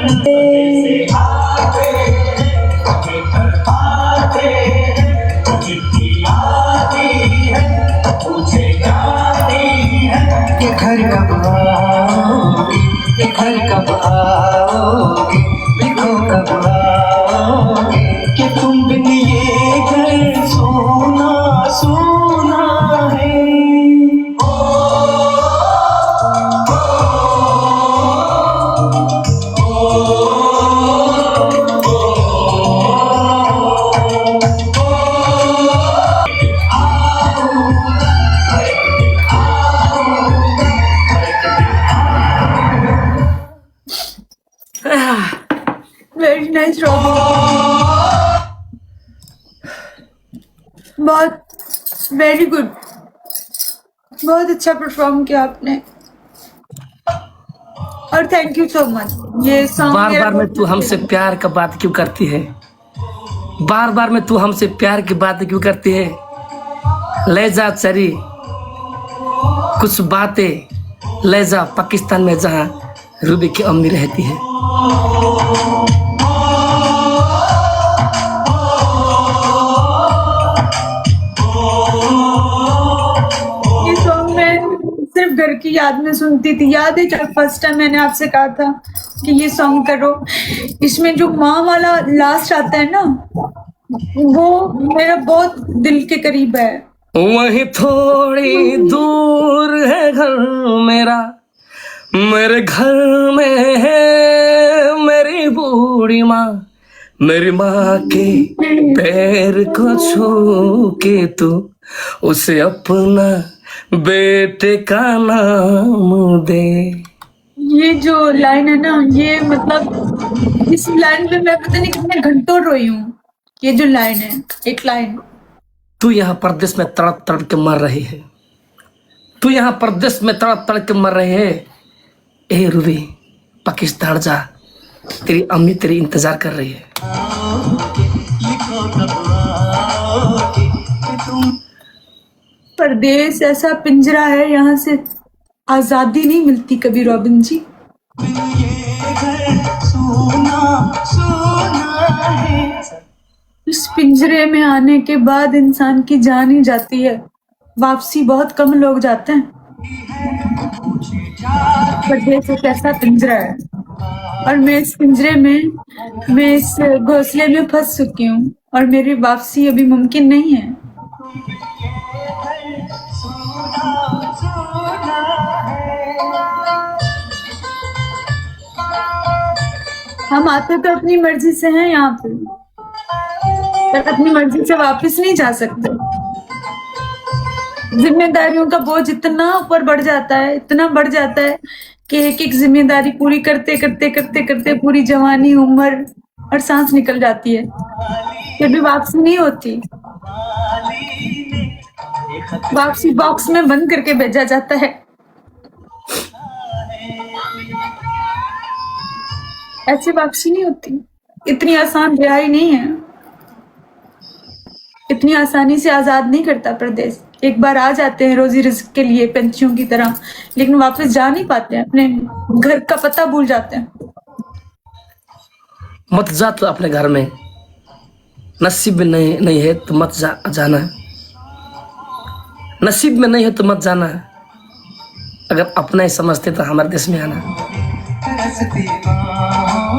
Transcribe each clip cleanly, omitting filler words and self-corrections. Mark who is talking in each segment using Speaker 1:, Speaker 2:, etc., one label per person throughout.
Speaker 1: ये घर कब आओगे, ये घर कब आओगे, लिखो कब आओगे कि तुम बिन ये घर सोना सोना है।
Speaker 2: वेरी नाइस रॉबिन, बहुत वेरी गुड, बहुत अच्छा परफॉर्म किया आपने और थैंक यू सो मच। ये सॉन्ग
Speaker 3: बार बार में तू हमसे प्यार का बात क्यों करती है, बार बार में तू हमसे प्यार की बात क्यों करती है। ले जा चरी कुछ बातें, ले जा पाकिस्तान में जहाँ रूबी की अम्मी रहती है।
Speaker 2: ये सॉन्ग मैं सिर्फ घर की याद में सुनती थी। याद है जब फर्स्ट टाइम मैंने आपसे कहा था कि ये सॉन्ग करो, इसमें जो माँ वाला लास्ट आता है ना, वो मेरा बहुत दिल के करीब है।
Speaker 3: वहीं थोड़ी दूर है घर मेरा, मेरे घर में है मेरी बूढ़ी माँ, मेरी माँ के पैर को छू के तू उसे अपना बेटे का नाम दे।
Speaker 2: ये जो लाइन है ना, ये मतलब इस लाइन पे मैं पता नहीं कितने घंटों रोई हूँ। ये जो लाइन है, एक लाइन,
Speaker 3: तू यहाँ परदेश में तड़प तड़प के मर रही है, तू यहाँ परदेश में तड़प तड़प के मर रही है। ए रूबी पाकिस्तान जा, तेरी अम्मी तेरी इंतजार कर रही है।
Speaker 2: परदेश ऐसा पिंजरा है, यहाँ से आजादी नहीं मिलती कभी रॉबिन जी। इस पिंजरे में आने के बाद इंसान की जान ही जाती है, वापसी बहुत कम लोग जाते हैं। परदेश एक ऐसा पिंजरा है और मैं इस पिंजरे में, मैं इस घोंसले में फंस चुकी हूँ और मेरी वापसी अभी मुमकिन नहीं है। हम आते तो अपनी मर्जी से हैं यहाँ पे, पर अपनी मर्जी से वापस नहीं जा सकते। जिम्मेदारियों का बोझ इतना ऊपर बढ़ जाता है, इतना बढ़ जाता है कि एक एक जिम्मेदारी पूरी करते करते करते करते पूरी जवानी, उम्र और सांस निकल जाती है, फिर भी वापसी नहीं होती। वापसी बॉक्स में बंद करके भेजा जाता है। ऐसे वापसी नहीं होती, इतनी आसान रिहाई नहीं है, इतनी आसानी से आजाद नहीं करता परदेश। एक बार आ जाते हैं रोजी रिज्क के लिए पंछियों की तरह, लेकिन वापस जा नहीं पाते हैं, अपने घर का पता भूल जाते हैं।
Speaker 3: मत जा तो अपने घर में, नसीब में नहीं है तो मत जाना है, नसीब में नहीं है तो मत जाना है। अगर अपना ही समझते तो हमारे देश में आना।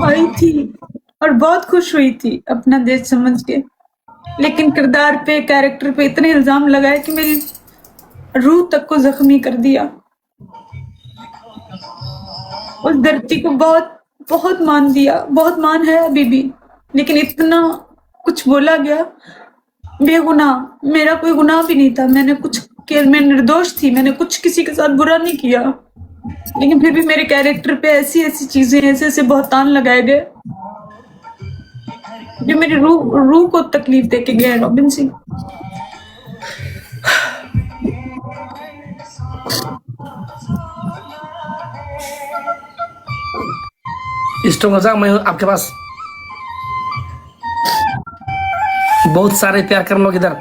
Speaker 2: आई थी और बहुत खुश हुई थी अपना देश समझ के, लेकिन किरदार पे, कैरेक्टर पे इतने इल्जाम लगाए कि मेरी रूह तक को जख्मी कर दिया। उस धरती को बहुत बहुत मान दिया, बहुत मान है अभी भी, लेकिन इतना कुछ बोला गया बेगुनाह। मेरा कोई गुनाह भी नहीं था, मैंने कुछ किया, मैं निर्दोष थी, मैंने कुछ किसी के साथ बुरा नहीं किया, लेकिन फिर भी मेरे कैरेक्टर पे ऐसी ऐसी चीजें, ऐसे ऐसे बहतान लगाए गए जो मेरी रूह को तकलीफ देके गए। रॉबिन सिंह,
Speaker 3: स्ट्रॉन्ग हो जाओ, मैं हूं आपके पास। बहुत सारे प्यार करने लोग इधर,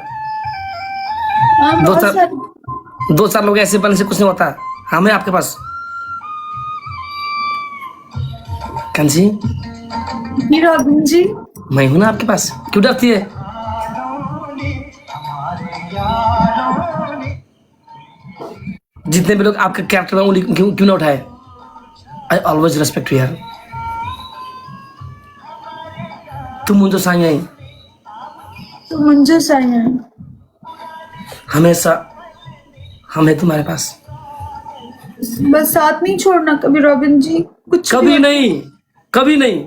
Speaker 3: दो चार लोग ऐसे बनने से कुछ नहीं होता। हमें आपके पास कंजी,
Speaker 2: जी रॉबिन जी,
Speaker 3: मैं हूं ना आपके पास, क्यों डरती है? जितने भी लोग आपके कैरेक्टर में उंगली क्यों क्यों ना उठाए, आई ऑलवेज रेस्पेक्ट यू यार। तुम मुझे साई आई,
Speaker 2: तो मुझे सही है।
Speaker 3: हमेशा हम है तुम्हारे पास,
Speaker 2: बस साथ नहीं छोड़ना कभी रॉबिन जी, कुछ भी
Speaker 3: कभी
Speaker 2: हो।
Speaker 3: नहीं, कभी नहीं।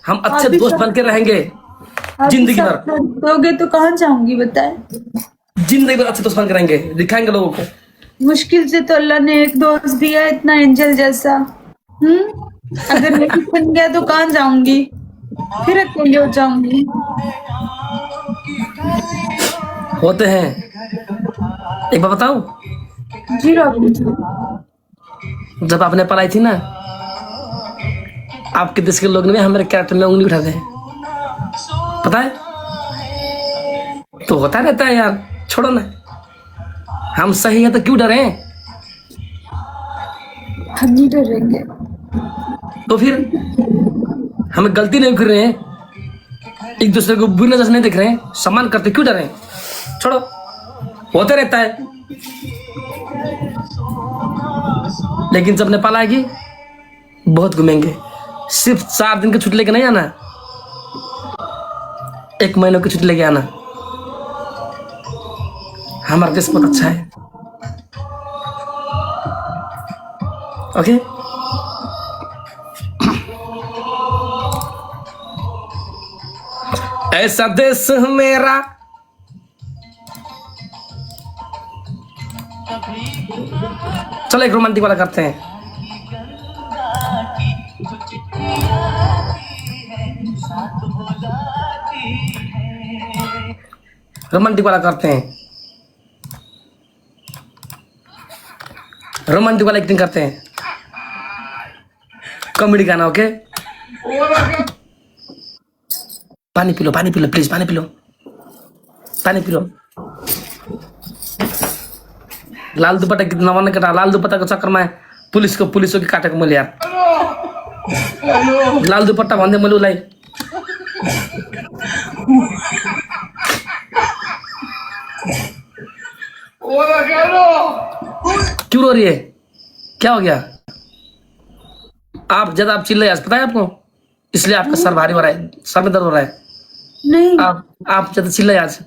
Speaker 3: हम अच्छे
Speaker 2: आप भी
Speaker 3: दोस्त
Speaker 2: सब-
Speaker 3: बन के रहेंगे
Speaker 2: आप
Speaker 3: जिंदगी
Speaker 2: सब
Speaker 3: भर,
Speaker 2: दोगे तो कहाँ जाऊंगी बताएं।
Speaker 3: जिंदगी भर अच्छे दोस्त बन के रहेंगे, दिखाएंगे लोगों को।
Speaker 2: मुश्किल से तो अल्लाह ने एक दोस्त दिया, इतना एंजल जैसा। अगर नहीं बन गया तो कहाँ जाऊंगी, फिर अकेले हो जाऊंगी।
Speaker 3: होते हैं। एक बात बताऊं,
Speaker 2: जी रॉबिन जी,
Speaker 3: जब आपने पढ़ाई थी ना, आपके देश के लोग ने हमारे कैरेक्टर में उंगली उठाते हैं, पता है? तो होता रहता है यार, छोड़ो ना। हम सही है तो क्यों डरे?
Speaker 2: हम नहीं डरेंगे।
Speaker 3: तो फिर हमें गलती नहीं कर रहे हैं, एक दूसरे को बुरी नजर से नहीं देख रहे हैं, सम्मान करते, क्यों डरे? छोड़ो, होते रहता है। लेकिन जब नेपाल आएगी बहुत घूमेंगे। सिर्फ 4 दिन की छुट्टी लेके नहीं आना, 1 महीने की छुट्टी लेके आना। हमारा देश बहुत अच्छा है। ओके, ऐसा देश मेरा, चलो एक रोमांटिक वाला करते हैं। रोमांटिक वाला करते हैं, रोमांटिक वाला एक्टिंग करते हैं, कॉमेडी गाना। ओके, पानी पी लो, पानी पी लो प्लीज, पानी पी लो, पानी पी लो। लाल दुपट्टा कितना मन कटा, लाल दुपट्टा के चक्कर में पुलिस को काटेको मैले यार। लाल दुपट्टा भन्दै मैले उसलाई क्यों रो रही है, क्या हो गया? आप ज्यादा आप चिल्लाए आज, पता है आपको, इसलिए आपका सर भारी हो रहा है, सर में दर्द हो रहा है।
Speaker 2: नहीं,
Speaker 3: आप ज्यादा चिल्लाए आज।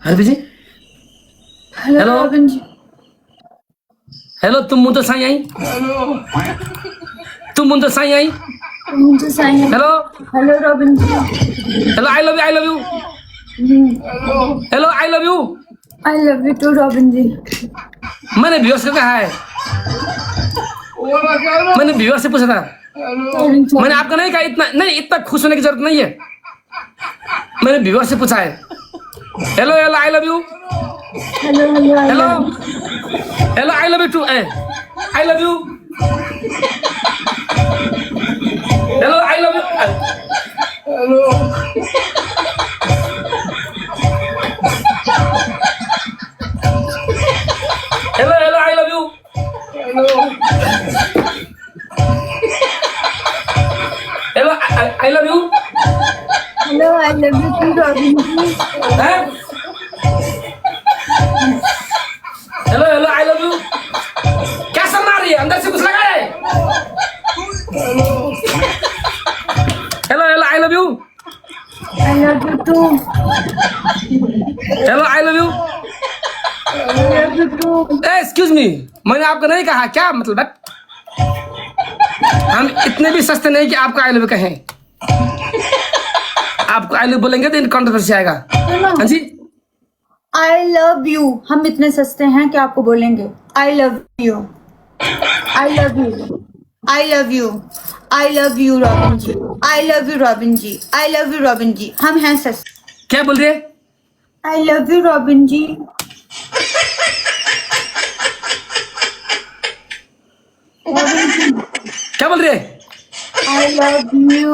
Speaker 3: हरबी जी,
Speaker 2: hello
Speaker 3: hello.
Speaker 2: Robin ji,
Speaker 3: hello, तुम मुझे साई आई, तुम मुझे साई आई।
Speaker 2: तो मुझे सही है।
Speaker 3: Hello,
Speaker 2: hello Robin ji,
Speaker 3: hello, I love you, I love you, hello, I love you.
Speaker 2: I love you too Robin ji.
Speaker 3: मैंने व्यूअर्स को कहा है, मैंने व्यूअर्स से पूछा था, मैंने आपका नहीं कहा। इतना नहीं, इतना खुश होने की जरूरत नहीं है, मैंने व्यूअर्स से पूछा है। Hello, hello, I love you,
Speaker 2: hello hello
Speaker 3: hello, hello, I love you too, I love you, hello, I love you, hello, hello, I love you, hello, I love you,
Speaker 2: hello, I love you too Robin ji.
Speaker 3: Hello, hello, I love you. क्या शर्म आ रही है, अंदर से कुछ लगा है? Hello, hello, I love you,
Speaker 2: I love you too,
Speaker 3: hello, I love you,
Speaker 2: I love you too.
Speaker 3: Excuse me, मैंने आपको नहीं कहा क्या, मतलब हम इतने भी सस्ते नहीं कि आपको आई लव यू कहें। आपको आई लव बोलेंगे तो कंट्रोवर्सी आएगा। हाँ जी,
Speaker 2: आई लव यू, हम इतने सस्ते हैं कि आपको बोलेंगे I love you, I love you, I love you, I love you Robin ji, I love you Robin ji, I love you Robin ji, हम हैं सस्ते।
Speaker 3: क्या बोल रहे हैं?
Speaker 2: I love you Robin ji.
Speaker 3: क्या बोल रहे हैं?
Speaker 2: I love you.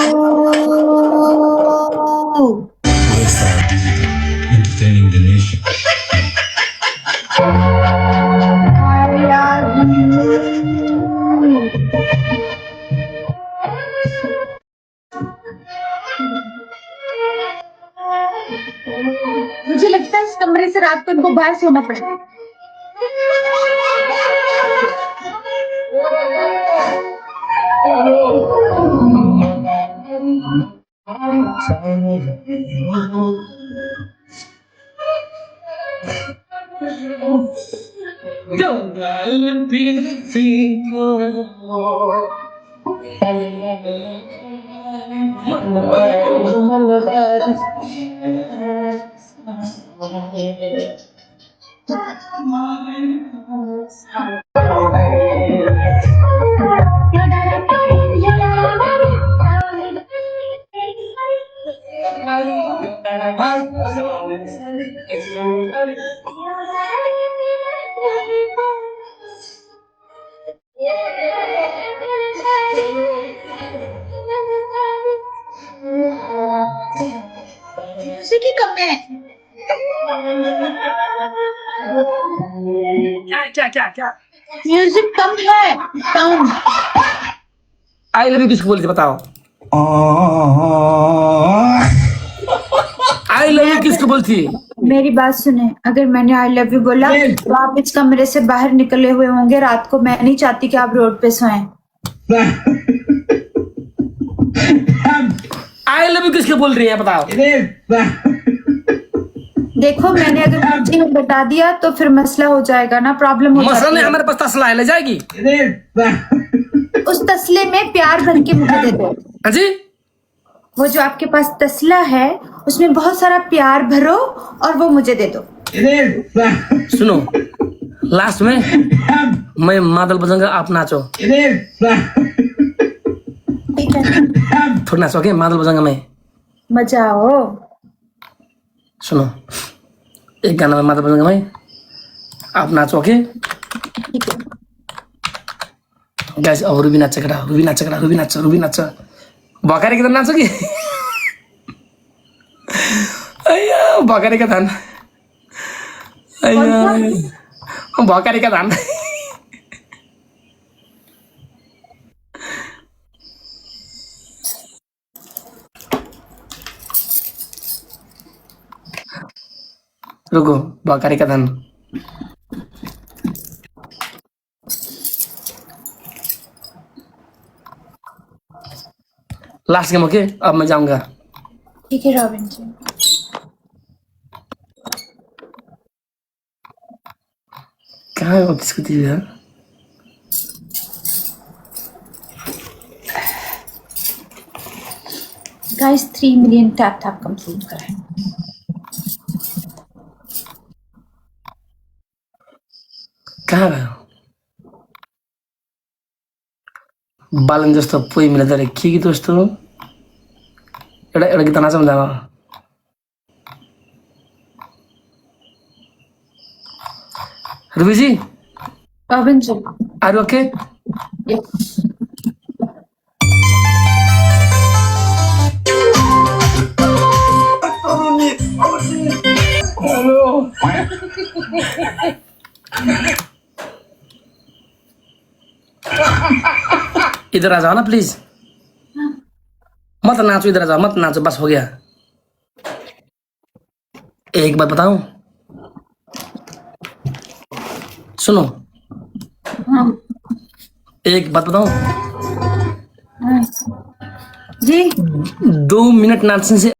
Speaker 2: मुझे लगता है इस कमरे से रात को इनको बाहर से होना पड़ेगा। म्यूजिक ही कम है।
Speaker 3: क्या
Speaker 2: म्यूजिक कम है, कम।
Speaker 3: आई लव यू किसको बोलती बताओ? आई लव यू किसको बोलती?
Speaker 2: मेरी बात सुने, अगर मैंने आई लव यू बोला तो आप इस कमरे से बाहर निकले हुए होंगे रात को। मैं नहीं चाहती कि आप रोड पे सोएं।
Speaker 3: आई लव यू किसको बोल रही है बताओ?
Speaker 2: देखो, मैंने अगर मुझे बता दिया तो फिर मसला हो जाएगा ना, प्रॉब्लम हो
Speaker 3: मसला
Speaker 2: जाएगी।
Speaker 3: नहीं, हमारे पास तसला है, ले जाएगी।
Speaker 2: उस तसले में प्यार भर के मुझे दे दो।
Speaker 3: हाँ जी,
Speaker 2: वो जो आपके पास तसला है उसमें बहुत सारा प्यार भरो और वो मुझे दे दो।
Speaker 3: सुनो, लास्ट में मैं मादल बजाऊंगा, आप नाचो।
Speaker 2: ठीक है,
Speaker 3: थोड़ा नाचो, ओके? मादल बजाऊंगा मैं।
Speaker 2: मजा आओ।
Speaker 3: सुनो, एक गाना में मादल बजाऊंगा मैं, आप नाचो, ओके? गाइस, और रूबी नाच करा, रूबी नाच करा, रूबी नाच, रूबी नाच। बकारी के धान नाचोगी? अय्या, बकारी का धान, अय्या, बकारी का धान। रुको, बकारी का धान। Last game, okay? अब मैं जाऊंगा।
Speaker 2: ठीक है रॉबिन जी।
Speaker 3: कहाँ है वो, किसको दी है?
Speaker 2: गाइस 3 मिलियन टैप कंप्लीट करें।
Speaker 3: कहाँ गयो? बालन जस्तो पोइ मिल्दो रहेछ के गीत जस्तो एउटा गीत नाचौँ जामा। Ruby ji,
Speaker 2: Robin ji,
Speaker 3: are you okay? इधर आ जाओ ना प्लीज। मत नाचो, इधर आ जाओ, मत नाचो, बस हो गया। एक बात बताऊं, सुनो, एक बात बताऊं
Speaker 2: जी।
Speaker 3: 2 मिनट नाचने से